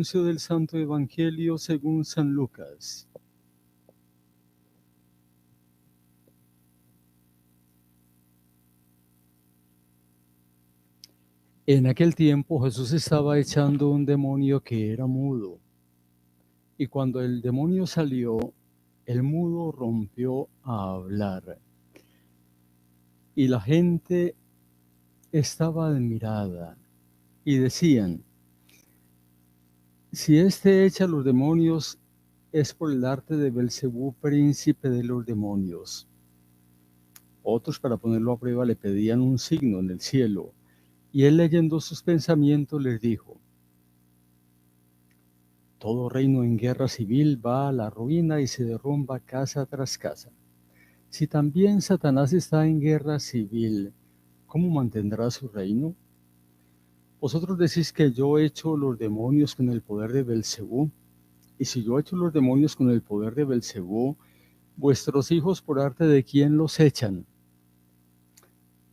anuncio del Santo Evangelio según San Lucas. En aquel tiempo Jesús estaba echando un demonio que era mudo. Y cuando el demonio salió, el mudo rompió a hablar. Y la gente estaba admirada y decían: si éste echa los demonios, es por el arte de Belcebú, príncipe de los demonios. Otros, para ponerlo a prueba, le pedían un signo en el cielo. Y él, leyendo sus pensamientos, les dijo: todo reino en guerra civil va a la ruina y se derrumba casa tras casa. Si también Satanás está en guerra civil, ¿cómo mantendrá su reino? Vosotros decís que yo echo los demonios con el poder de Belcebú. Y si yo echo los demonios con el poder de Belcebú, vuestros hijos, ¿por arte de quién los echan?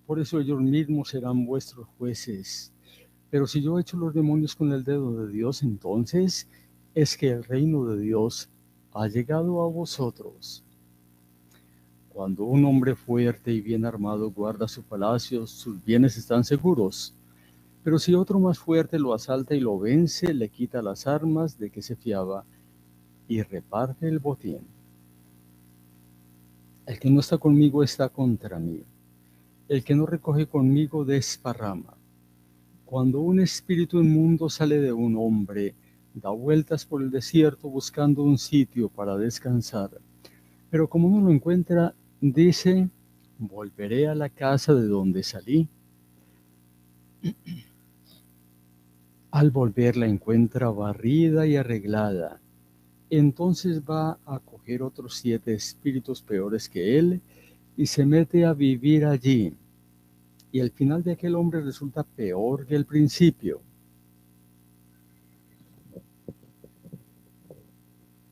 Por eso ellos mismos serán vuestros jueces. Pero si yo echo los demonios con el dedo de Dios, entonces es que el reino de Dios ha llegado a vosotros. Cuando un hombre fuerte y bien armado guarda su palacio, sus bienes están seguros. Pero si otro más fuerte lo asalta y lo vence, le quita las armas de que se fiaba y reparte el botín. El que no está conmigo está contra mí. El que no recoge conmigo desparrama. Cuando un espíritu inmundo sale de un hombre, da vueltas por el desierto buscando un sitio para descansar. Pero como no lo encuentra, dice: volveré a la casa de donde salí. Al volver la encuentra barrida y arreglada. Entonces va a coger otros 7 espíritus peores que él y se mete a vivir allí. Y el final de aquel hombre resulta peor que el principio.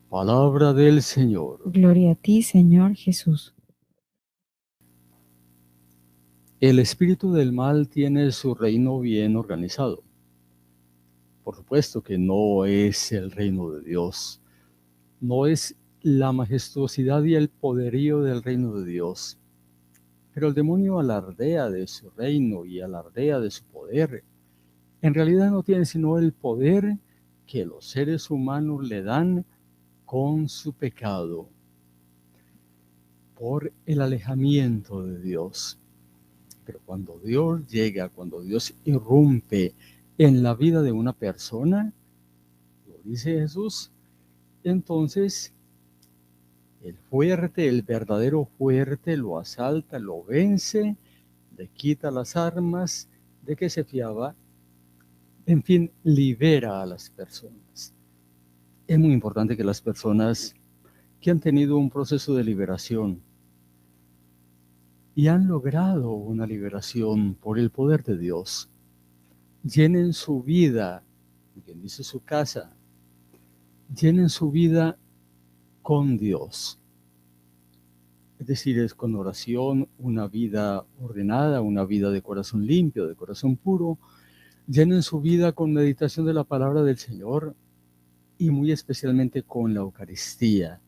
Palabra del Señor. Gloria a ti, Señor Jesús. El espíritu del mal tiene su reino bien organizado. Por supuesto que no es el reino de Dios. No es la majestuosidad y el poderío del reino de Dios. Pero el demonio alardea de su reino y alardea de su poder. En realidad no tiene sino el poder que los seres humanos le dan con su pecado, por el alejamiento de Dios. Pero cuando Dios llega, cuando Dios irrumpe en la vida de una persona, lo dice Jesús, entonces el fuerte, el verdadero fuerte, lo asalta, lo vence, le quita las armas de que se fiaba, en fin, libera a las personas. Es muy importante que las personas que han tenido un proceso de liberación y han logrado una liberación por el poder de Dios, llenen su vida, quien dice su casa, llenen su vida con Dios. Es decir, es con oración, una vida ordenada, una vida de corazón limpio, de corazón puro. Llenen su vida con meditación de la palabra del Señor y muy especialmente con la Eucaristía,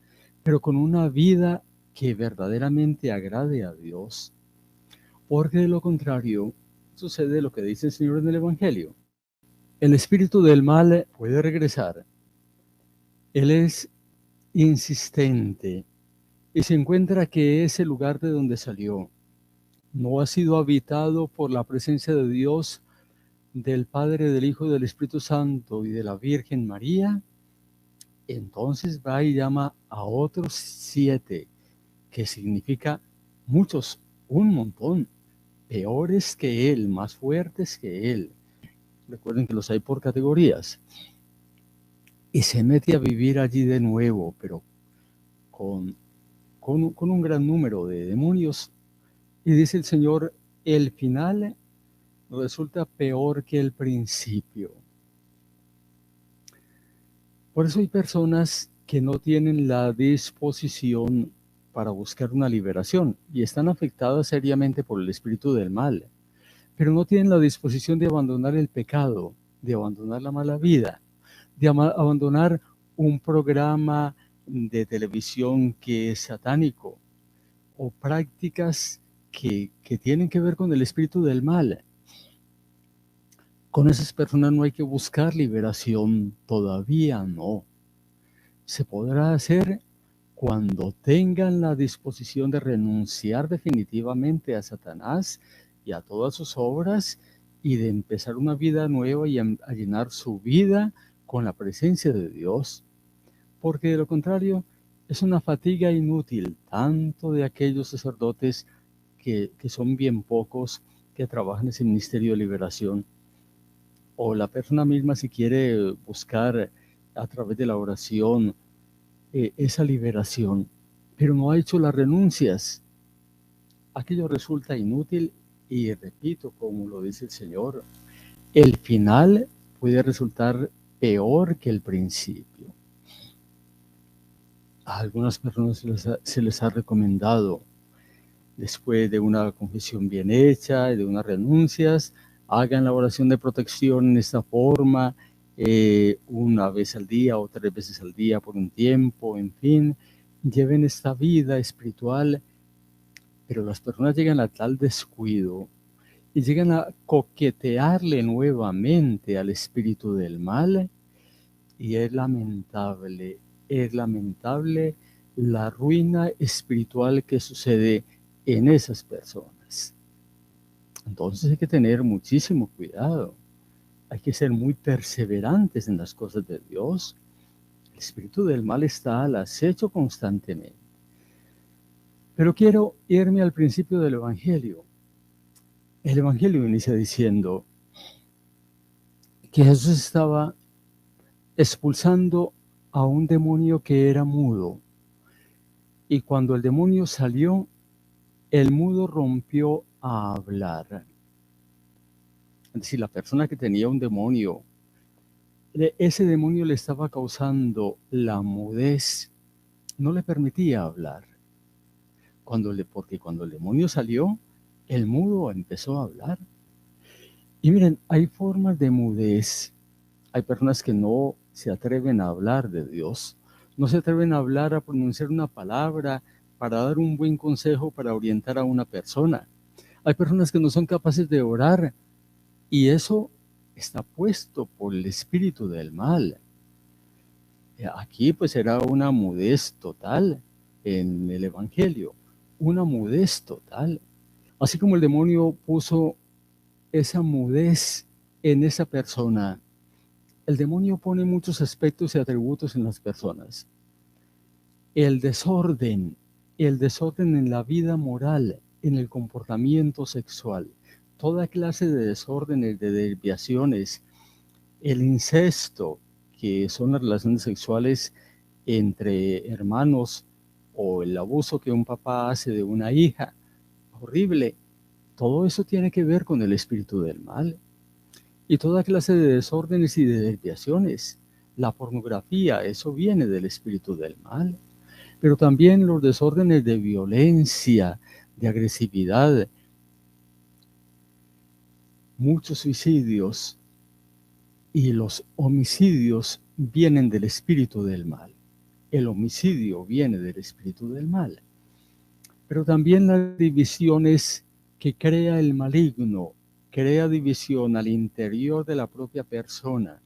pero con una vida que verdaderamente agrade a Dios, porque de lo contrario sucede lo que dice el Señor en el Evangelio. El espíritu del mal puede regresar. Él es insistente y se encuentra que ese lugar de donde salió no ha sido habitado por la presencia de Dios, del Padre, del Hijo, del Espíritu Santo y de la Virgen María. Entonces va y llama a otros 7, que significa muchos, un montón, peores que él, más fuertes que él. Recuerden que los hay por categorías. Y se mete a vivir allí de nuevo, pero con un gran número de demonios. Y dice el Señor, el final resulta peor que el principio. Por eso hay personas que no tienen la disposición para buscar una liberación y están afectadas seriamente por el espíritu del mal, pero no tienen la disposición de abandonar el pecado, de abandonar la mala vida, de abandonar un programa de televisión que es satánico, o prácticas que tienen que ver con el espíritu del mal. Con esas personas no hay que buscar liberación, todavía no. Se podrá hacer cuando tengan la disposición de renunciar definitivamente a Satanás y a todas sus obras y de empezar una vida nueva y a llenar su vida con la presencia de Dios. Porque de lo contrario es una fatiga inútil, tanto de aquellos sacerdotes que son bien pocos que trabajan en ese ministerio de liberación, o la persona misma si quiere buscar a través de la oración esa liberación, pero no ha hecho las renuncias, aquello resulta inútil y repito, como lo dice el Señor, el final puede resultar peor que el principio. A algunas personas se les ha recomendado, después de una confesión bien hecha y de unas renuncias, hagan la oración de protección en esta forma, una vez al día o 3 veces al día por un tiempo, en fin, lleven esta vida espiritual, pero las personas llegan a tal descuido y llegan a coquetearle nuevamente al espíritu del mal, y es lamentable la ruina espiritual que sucede en esas personas. Entonces hay que tener muchísimo cuidado. Hay que ser muy perseverantes en las cosas de Dios. El espíritu del mal está al acecho constantemente. Pero quiero irme al principio del Evangelio. El Evangelio inicia diciendo que Jesús estaba expulsando a un demonio que era mudo. Y cuando el demonio salió, el mudo rompió a hablar. Es decir, la persona que tenía un demonio, ese demonio le estaba causando la mudez, no le permitía hablar. Porque cuando el demonio salió, el mudo empezó a hablar. Y miren, hay formas de mudez. Hay personas que no se atreven a hablar de Dios, no se atreven a hablar, a pronunciar una palabra, para dar un buen consejo, para orientar a una persona. Hay personas que no son capaces de orar, y eso está puesto por el espíritu del mal. Aquí pues era una mudez total en el Evangelio, una mudez total. Así como el demonio puso esa mudez en esa persona, el demonio pone muchos aspectos y atributos en las personas. El desorden en la vida moral, en el comportamiento sexual, toda clase de desórdenes, de desviaciones, el incesto, que son las relaciones sexuales entre hermanos, o el abuso que un papá hace de una hija, horrible. Todo eso tiene que ver con el espíritu del mal. Y toda clase de desórdenes y de desviaciones. La pornografía, eso viene del espíritu del mal. Pero también los desórdenes de violencia, de agresividad, muchos suicidios y los homicidios vienen del espíritu del mal. El homicidio viene del espíritu del mal. Pero también las divisiones que crea el maligno, crea división al interior de la propia persona.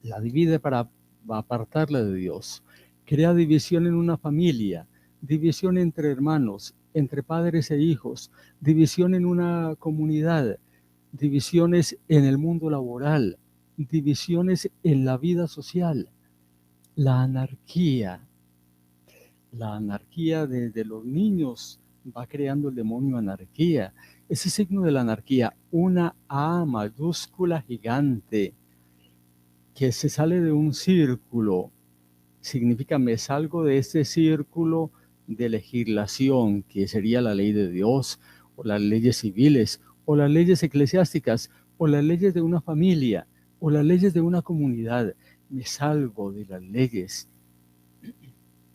La divide para apartarla de Dios. Crea división en una familia, división entre hermanos, entre padres e hijos, división en una comunidad, divisiones en el mundo laboral, divisiones en la vida social. La anarquía desde los niños va creando el demonio anarquía. Ese signo de la anarquía, una A mayúscula gigante, que se sale de un círculo, significa me salgo de este círculo de legislación, que sería la ley de Dios, o las leyes civiles, o las leyes eclesiásticas, o las leyes de una familia, o las leyes de una comunidad. Me salgo de las leyes.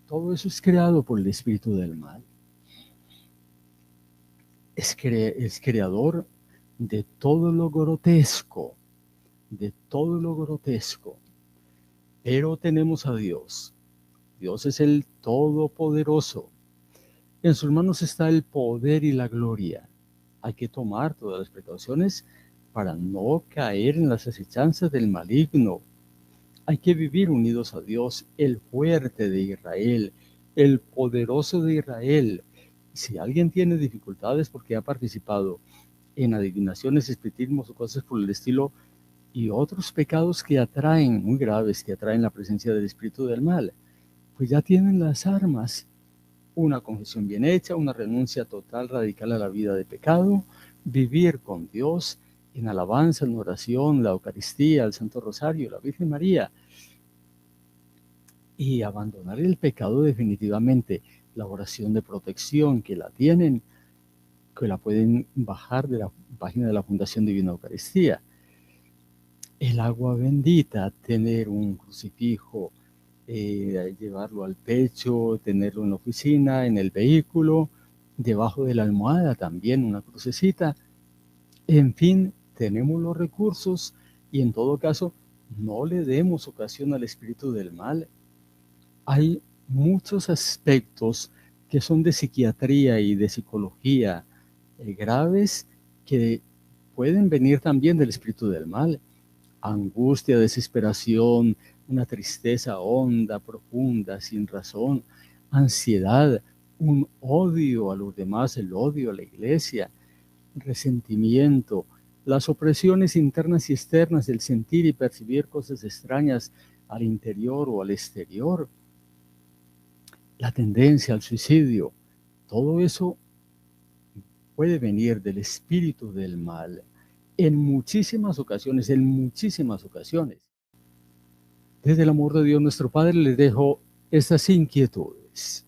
Todo eso es creado por el espíritu del mal. Es creador de todo lo grotesco, de todo lo grotesco. Pero tenemos a Dios. Dios es el Todopoderoso. En sus manos está el poder y la gloria. Hay que tomar todas las precauciones para no caer en las acechanzas del maligno. Hay que vivir unidos a Dios, el fuerte de Israel, el poderoso de Israel. Si alguien tiene dificultades porque ha participado en adivinaciones, espiritismos o cosas por el estilo, y otros pecados que atraen, muy graves, que atraen la presencia del espíritu del mal, pues ya tienen las armas. Una confesión bien hecha, una renuncia total, radical a la vida de pecado, vivir con Dios en alabanza, en oración, la Eucaristía, el Santo Rosario, la Virgen María, y abandonar el pecado definitivamente. La oración de protección que la tienen, que la pueden bajar de la página de la Fundación Divina Eucaristía. El agua bendita, tener un crucifijo, llevarlo al pecho, tenerlo en la oficina, en el vehículo, debajo de la almohada también una crucecita. En fin, tenemos los recursos y en todo caso no le demos ocasión al espíritu del mal. Hay muchos aspectos que son de psiquiatría y de psicología graves que pueden venir también del espíritu del mal. Angustia, desesperación, una tristeza honda, profunda, sin razón, ansiedad, un odio a los demás, el odio a la iglesia, resentimiento, las opresiones internas y externas, el sentir y percibir cosas extrañas al interior o al exterior, la tendencia al suicidio, todo eso puede venir del espíritu del mal en muchísimas ocasiones, en muchísimas ocasiones. Desde el amor de Dios nuestro Padre les dejo estas inquietudes.